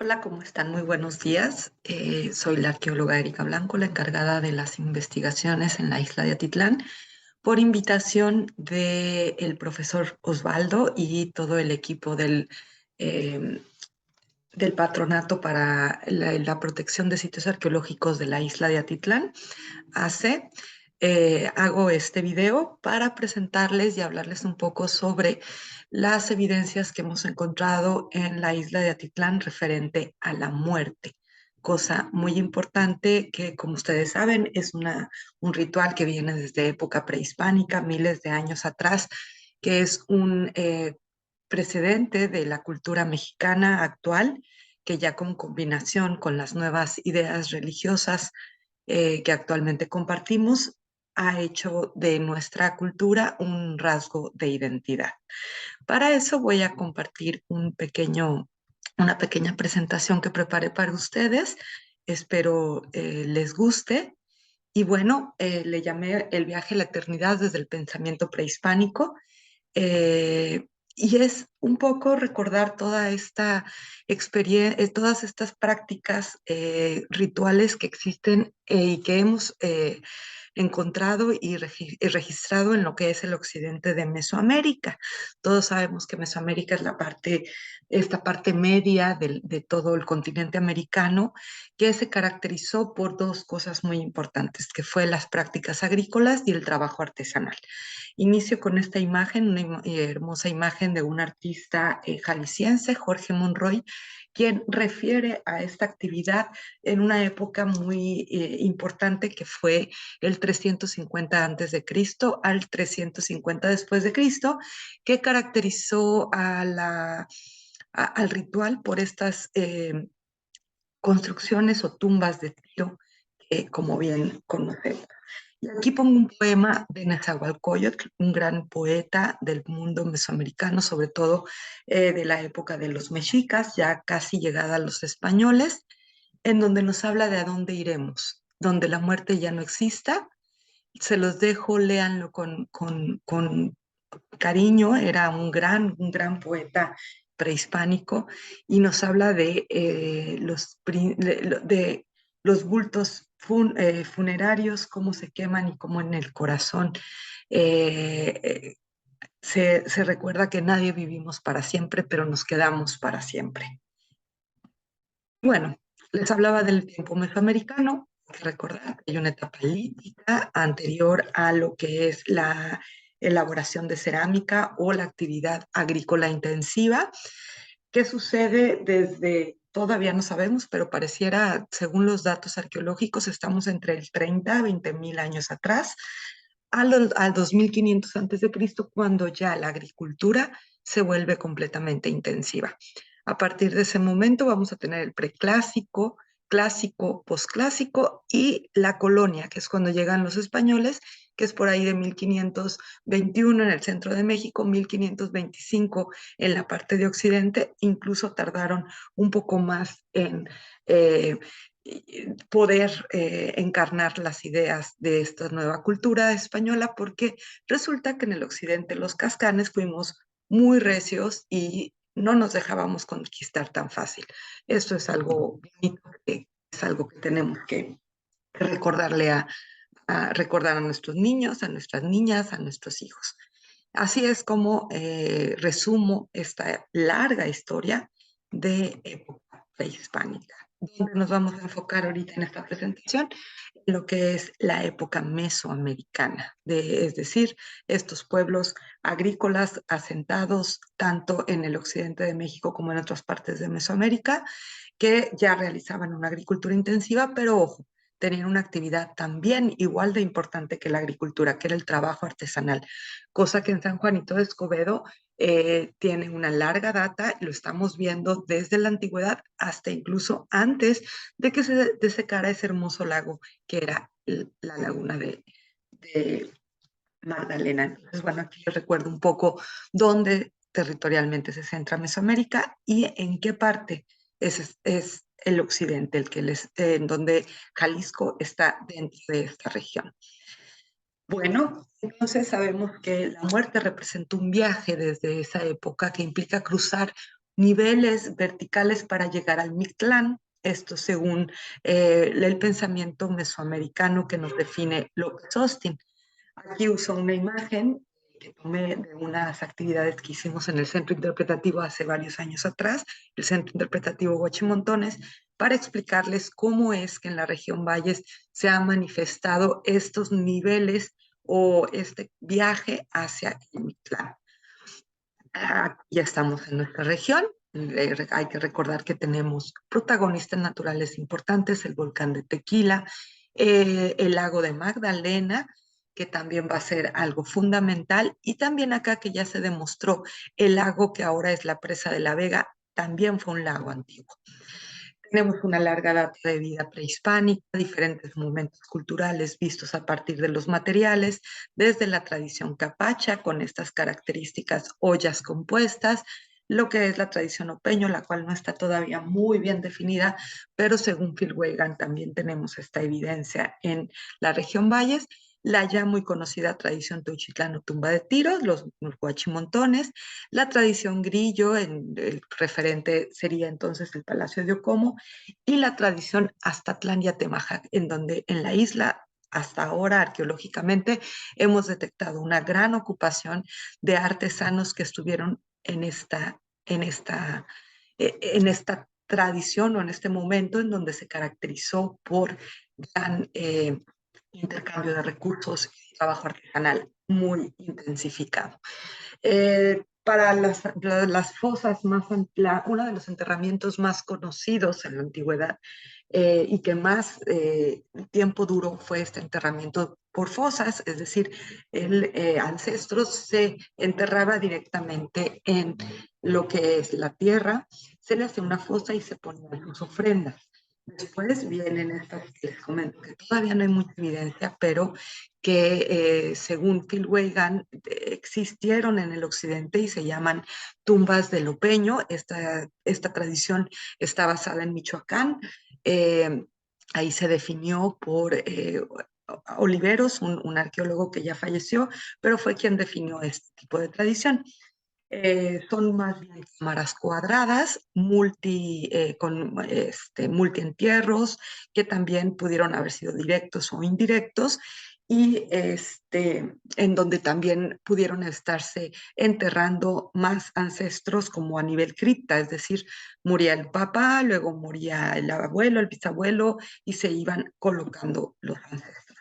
Hola, ¿cómo están? Muy buenos días. Soy la arqueóloga Erika Blanco, la encargada de las investigaciones en la isla de Atitlán, por invitación del profesor Osvaldo y todo el equipo eh, del Patronato para la Protección de Sitios Arqueológicos de la isla de Atitlán. Hace, Hago este video para presentarles y hablarles un poco sobre las evidencias que hemos encontrado en la isla de Atitlán referente a la muerte. Cosa muy importante que, como ustedes saben, es un ritual que viene desde época prehispánica, miles de años atrás, que es un precedente de la cultura mexicana actual, que ya con combinación con las nuevas ideas religiosas que actualmente compartimos, ha hecho de nuestra cultura un rasgo de identidad. Para eso voy a compartir una pequeña presentación que preparé para ustedes. Espero les guste. Y bueno, le llamé El viaje a la eternidad desde el pensamiento prehispánico. eh, y es un poco recordar toda esta experiencia, todas estas prácticas rituales que existen y que hemos encontrado y registrado en lo que es el occidente de Mesoamérica. Todos sabemos que Mesoamérica es esta parte media de todo el continente americano, que se caracterizó por dos cosas muy importantes, que fue las prácticas agrícolas y el trabajo artesanal. Inicio con esta imagen, hermosa imagen de un artista jalisciense, Jorge Monroy, quien refiere a esta actividad en una época muy importante que fue el 350 antes de Cristo al 350 después de Cristo, que caracterizó al ritual por estas construcciones o tumbas de tiro, como bien conocemos. Y aquí pongo un poema de Nezahualcóyotl, un gran poeta del mundo mesoamericano, sobre todo de la época de los mexicas, ya casi llegada a los españoles, en donde nos habla de a dónde iremos, donde la muerte ya no exista. Se los dejo, léanlo con cariño. Era un gran poeta prehispánico y nos habla de los bultos funerarios, cómo se queman y cómo en el corazón eh, eh, se recuerda que nadie vivimos para siempre, pero nos quedamos para siempre. Bueno, les hablaba del tiempo mesoamericano. Hay que recordar que hay una etapa lítica anterior a lo que es la elaboración de cerámica o la actividad agrícola intensiva. ¿Qué sucede todavía no sabemos, pero pareciera, según los datos arqueológicos, estamos entre el 30 a 20 mil años atrás, al 2500 antes de Cristo, cuando ya la agricultura se vuelve completamente intensiva. A partir de ese momento vamos a tener el preclásico, clásico, posclásico y la colonia, que es cuando llegan los españoles, que es por ahí de 1521 en el centro de México, 1525 en la parte de Occidente. Incluso tardaron un poco más en eh, poder encarnar las ideas de esta nueva cultura española, porque resulta que en el Occidente los cascanes fuimos muy recios y no nos dejábamos conquistar tan fácil. Esto es algo bonito, es algo que tenemos que recordarle a recordar a nuestros niños, a nuestras niñas, a nuestros hijos. Así es como resumo esta larga historia de época prehispánica, donde nos vamos a enfocar ahorita en esta presentación en lo que es la época mesoamericana, es decir, estos pueblos agrícolas asentados tanto en el occidente de México como en otras partes de Mesoamérica, que ya realizaban una agricultura intensiva, pero ojo, tenían una actividad también igual de importante que la agricultura, que era el trabajo artesanal, cosa que en San Juanito de Escobedo tiene una larga data. Lo estamos viendo desde la antigüedad hasta incluso antes de que se desecara ese hermoso lago que era la laguna de Magdalena. Entonces, bueno, aquí les recuerdo un poco dónde territorialmente se centra Mesoamérica y en qué parte es el occidente, en donde Jalisco está dentro de esta región. Bueno, entonces sabemos que la muerte representa un viaje desde esa época que implica cruzar niveles verticales para llegar al Mictlán. Esto según el pensamiento mesoamericano que nos define López Austin. Aquí uso una imagen que tomé de unas actividades que hicimos en el Centro Interpretativo hace varios años atrás, el Centro Interpretativo Huachimontones, para explicarles cómo es que en la región Valles se han manifestado estos niveles o este viaje hacia el Mictlán. Ya estamos en nuestra región. Hay que recordar que tenemos protagonistas naturales importantes, el volcán de Tequila, el lago de Magdalena, que también va a ser algo fundamental, y también acá que ya se demostró, el lago que ahora es la presa de la Vega, también fue un lago antiguo. Tenemos una larga data de vida prehispánica, diferentes momentos culturales vistos a partir de los materiales, desde la tradición capacha, con estas características ollas compuestas, lo que es la tradición opeño, la cual no está todavía muy bien definida, pero según Phil Weigand también tenemos esta evidencia en la región Valles, la ya muy conocida tradición teuchitlano tumba de tiros, los huachimontones, la tradición grillo, el referente sería entonces el Palacio de Ocomo, y la tradición Aztatlán y Atemajac, en donde en la isla hasta ahora arqueológicamente hemos detectado una gran ocupación de artesanos que estuvieron en esta tradición o en este momento en donde se caracterizó por gran intercambio de recursos y trabajo artesanal muy intensificado. Para las fosas más amplias, uno de los enterramientos más conocidos en la antigüedad y que más tiempo duró fue este enterramiento por fosas, es decir, el ancestro se enterraba directamente en lo que es la tierra, se le hace una fosa y se ponían sus ofrendas. Después vienen estas que les comento, que todavía no hay mucha evidencia, pero que según Phil Weigand existieron en el occidente y se llaman tumbas de Lopeño. Esta tradición está basada en Michoacán. Eh, Ahí se definió por Oliveros, un arqueólogo que ya falleció, pero fue quien definió este tipo de tradición. Son más bien cámaras cuadradas, con multientierros, que también pudieron haber sido directos o indirectos, y en donde también pudieron estarse enterrando más ancestros como a nivel cripta, es decir, moría el papá, luego moría el abuelo, el bisabuelo, y se iban colocando los ancestros.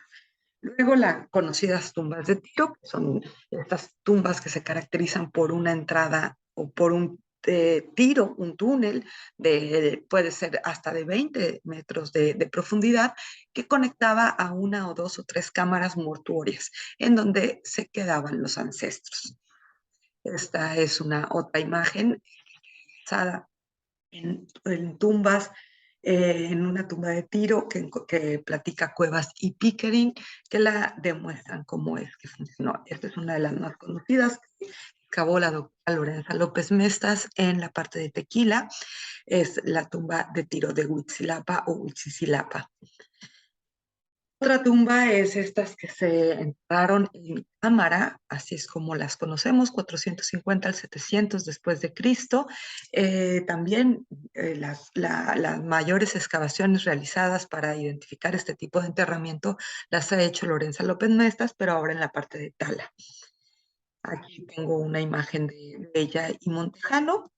Luego las conocidas tumbas de Tiro, que son estas tumbas que se caracterizan por una entrada o por un tiro, un túnel, puede ser hasta de 20 metros de profundidad, que conectaba a una o dos o tres cámaras mortuorias, en donde se quedaban los ancestros. Esta es una otra imagen basada en tumbas, en una tumba de Tiro que platica Cuevas y Pickering, que la demuestran cómo es que funcionó. Esta es una de las más conocidas, que acabó la doctora Lorenza López Mestas en la parte de Tequila, es la tumba de Tiro de Huitzilapa o Huitzilapa. Otra tumba es estas que se enterraron en cámara, así es como las conocemos, 450 al 700 después de Cristo. También las mayores excavaciones realizadas para identificar este tipo de enterramiento las ha hecho Lorenza López Mestas, pero ahora en la parte de Tala. Aquí tengo una imagen de ella y Montejano.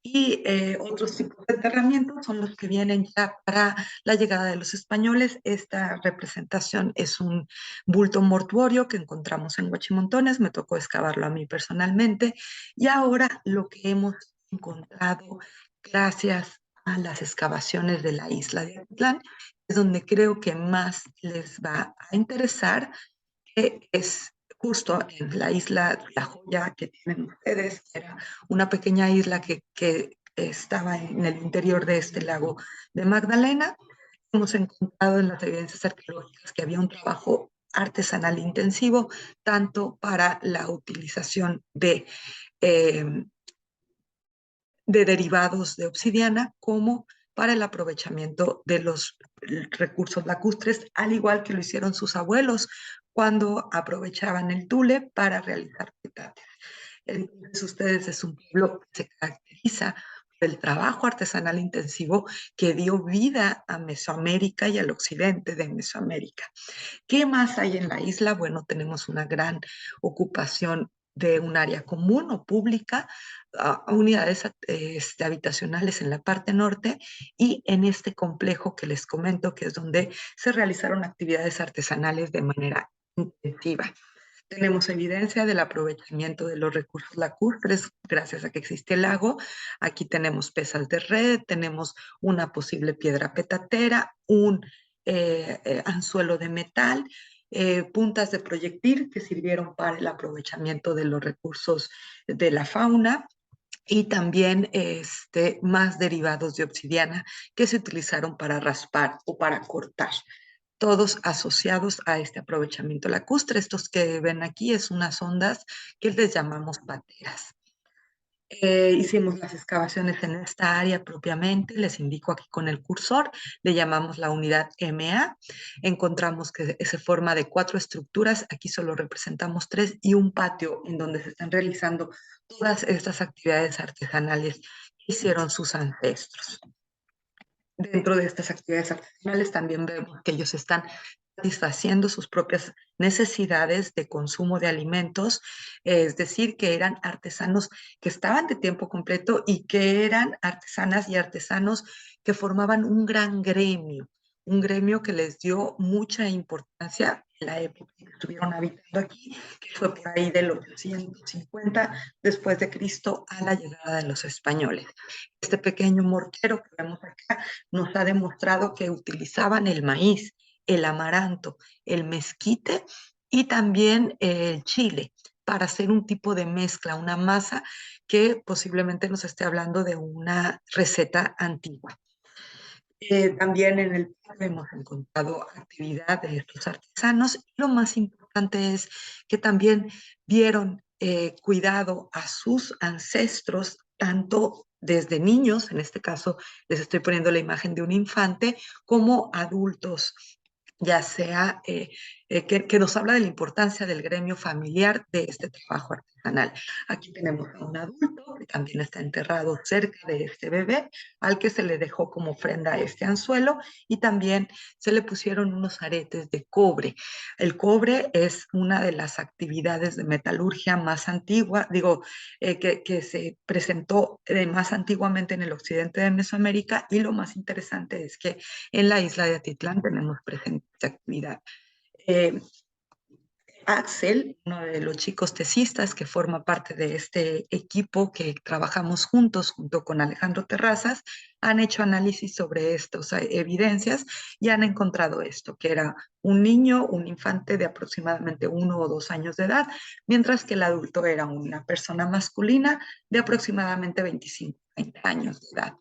Y otros tipos de enterramientos son los que vienen ya para la llegada de los españoles. Esta representación es un bulto mortuorio que encontramos en Huachimontones, me tocó excavarlo a mí personalmente, y ahora lo que hemos encontrado gracias a las excavaciones de la isla de Atitlán es donde creo que más les va a interesar, que es justo en la isla La Joya que tienen ustedes, que era una pequeña isla que estaba en el interior de este lago de Magdalena. Hemos encontrado en las evidencias arqueológicas que había un trabajo artesanal intensivo, tanto para la utilización eh, de derivados de obsidiana como para el aprovechamiento de los recursos lacustres, al igual que lo hicieron sus abuelos cuando aprovechaban el tule para realizar petates. Entonces ustedes es un pueblo que se caracteriza por el trabajo artesanal intensivo que dio vida a Mesoamérica y al occidente de Mesoamérica. ¿Qué más hay en la isla? Bueno, tenemos una gran ocupación de un área común o pública, unidades habitacionales en la parte norte y en este complejo que les comento, que es donde se realizaron actividades artesanales de manera intensiva. Tenemos evidencia del aprovechamiento de los recursos lacustres gracias a que existe el lago. Aquí tenemos pesas de red, tenemos una posible piedra petatera, un anzuelo de metal, puntas de proyectil que sirvieron para el aprovechamiento de los recursos de la fauna y también más derivados de obsidiana que se utilizaron para raspar o para cortar, todos asociados a este aprovechamiento lacustre. Estos que ven aquí es unas ondas que les llamamos pateras. Hicimos las excavaciones en esta área propiamente, les indico aquí con el cursor, le llamamos la unidad MA. Encontramos que se forma de 4 estructuras, aquí solo representamos 3, y un patio en donde se están realizando todas estas actividades artesanales que hicieron sus ancestros. Dentro de estas actividades artesanales también vemos que ellos están satisfaciendo sus propias necesidades de consumo de alimentos, es decir, que eran artesanos que estaban de tiempo completo y que eran artesanas y artesanos que formaban un gremio que les dio mucha importancia en la época que estuvieron habitando aquí, que fue por ahí del 850 después de Cristo a la llegada de los españoles. Este pequeño mortero que vemos acá nos ha demostrado que utilizaban el maíz, el amaranto, el mezquite y también el chile para hacer un tipo de mezcla, una masa que posiblemente nos esté hablando de una receta antigua. También en el pueblo hemos encontrado actividad de estos artesanos y lo más importante es que también vieron cuidado a sus ancestros, tanto desde niños, en este caso les estoy poniendo la imagen de un infante, como adultos, ya sea que nos habla de la importancia del gremio familiar de este trabajo artesanal. Aquí tenemos a un adulto que también está enterrado cerca de este bebé, al que se le dejó como ofrenda este anzuelo y también se le pusieron unos aretes de cobre. El cobre es una de las actividades de metalurgia más antigua, que se presentó más antiguamente en el occidente de Mesoamérica, y lo más interesante es que en la isla de Atitlán tenemos presente esta actividad. Eh, Axel, uno de los chicos tesistas que forma parte de este equipo que trabajamos juntos, junto con Alejandro Terrazas, han hecho análisis sobre estas evidencias y han encontrado esto, que era un niño, un infante de aproximadamente 1 o 2 años de edad, mientras que el adulto era una persona masculina de aproximadamente 25 20 años de edad.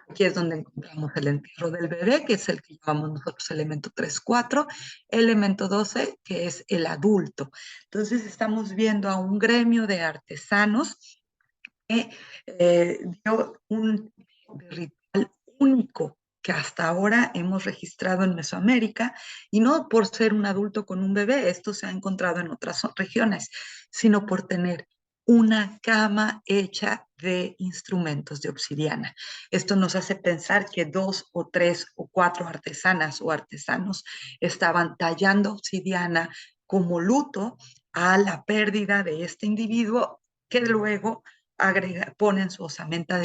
Aquí es donde encontramos el entierro del bebé, que es el que llamamos nosotros elemento 3-4, elemento 12, que es el adulto. Entonces estamos viendo a un gremio de artesanos que dio un ritual único que hasta ahora hemos registrado en Mesoamérica, y no por ser un adulto con un bebé, esto se ha encontrado en otras regiones, sino por tener una cama hecha de instrumentos de obsidiana. Esto nos hace pensar que 2 o 3 o 4 artesanas o artesanos estaban tallando obsidiana como luto a la pérdida de este individuo, que luego ponen su osamenta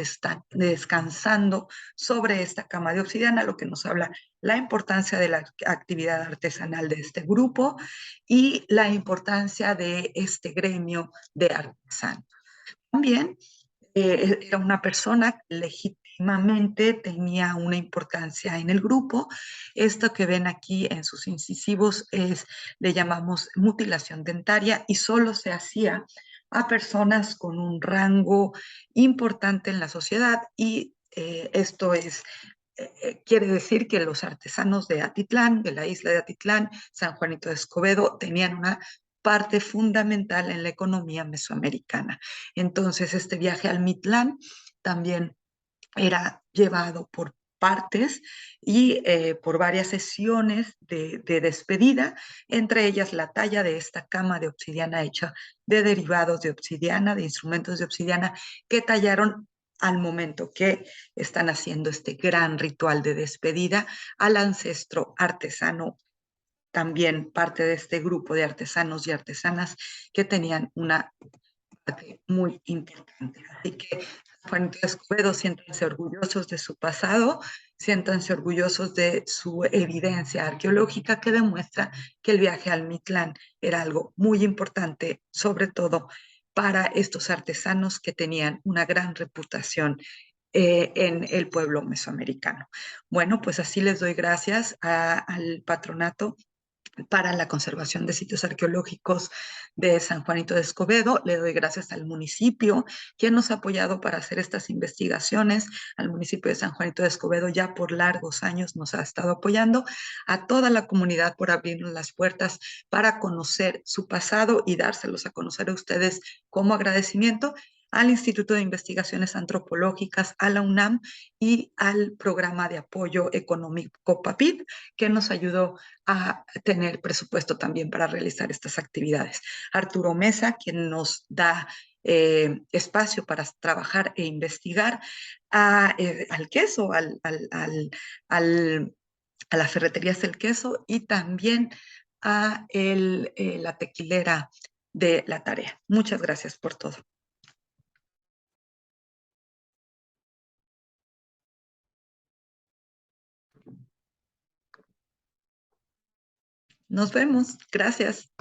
descansando sobre esta cama de obsidiana, lo que nos habla la importancia de la actividad artesanal de este grupo y la importancia de este gremio de artesanos. También era una persona que legítimamente tenía una importancia en el grupo. Esto que ven aquí en sus incisivos le llamamos mutilación dentaria, y solo se hacía a personas con un rango importante en la sociedad, y esto quiere decir que los artesanos de Atitlán, de la isla de Atitlán, San Juanito de Escobedo, tenían una parte fundamental en la economía mesoamericana. Entonces, este viaje al Mitlán también era llevado por partes y por varias sesiones de despedida, entre ellas la talla de esta cama de obsidiana hecha de derivados de obsidiana, de instrumentos de obsidiana que tallaron al momento que están haciendo este gran ritual de despedida al ancestro artesano, también parte de este grupo de artesanos y artesanas que tenían una parte muy importante. Así que, Juanito Escobedo, siéntanse orgullosos de su pasado, siéntanse orgullosos de su evidencia arqueológica que demuestra que el viaje al Mictlán era algo muy importante, sobre todo para estos artesanos que tenían una gran reputación en el pueblo mesoamericano. Bueno, pues así les doy gracias al patronato para la conservación de sitios arqueológicos de San Juanito de Escobedo. Le doy gracias al municipio, quien nos ha apoyado para hacer estas investigaciones. Al municipio de San Juanito de Escobedo ya por largos años nos ha estado apoyando. A toda la comunidad por abrirnos las puertas para conocer su pasado y dárselos a conocer a ustedes como agradecimiento, al Instituto de Investigaciones Antropológicas, a la UNAM y al Programa de Apoyo Económico PAPID, que nos ayudó a tener presupuesto también para realizar estas actividades. Arturo Mesa, quien nos da espacio para trabajar e investigar, al queso, a la ferretería del queso y también a la tequilera de la tarea. Muchas gracias por todo. Nos vemos. Gracias.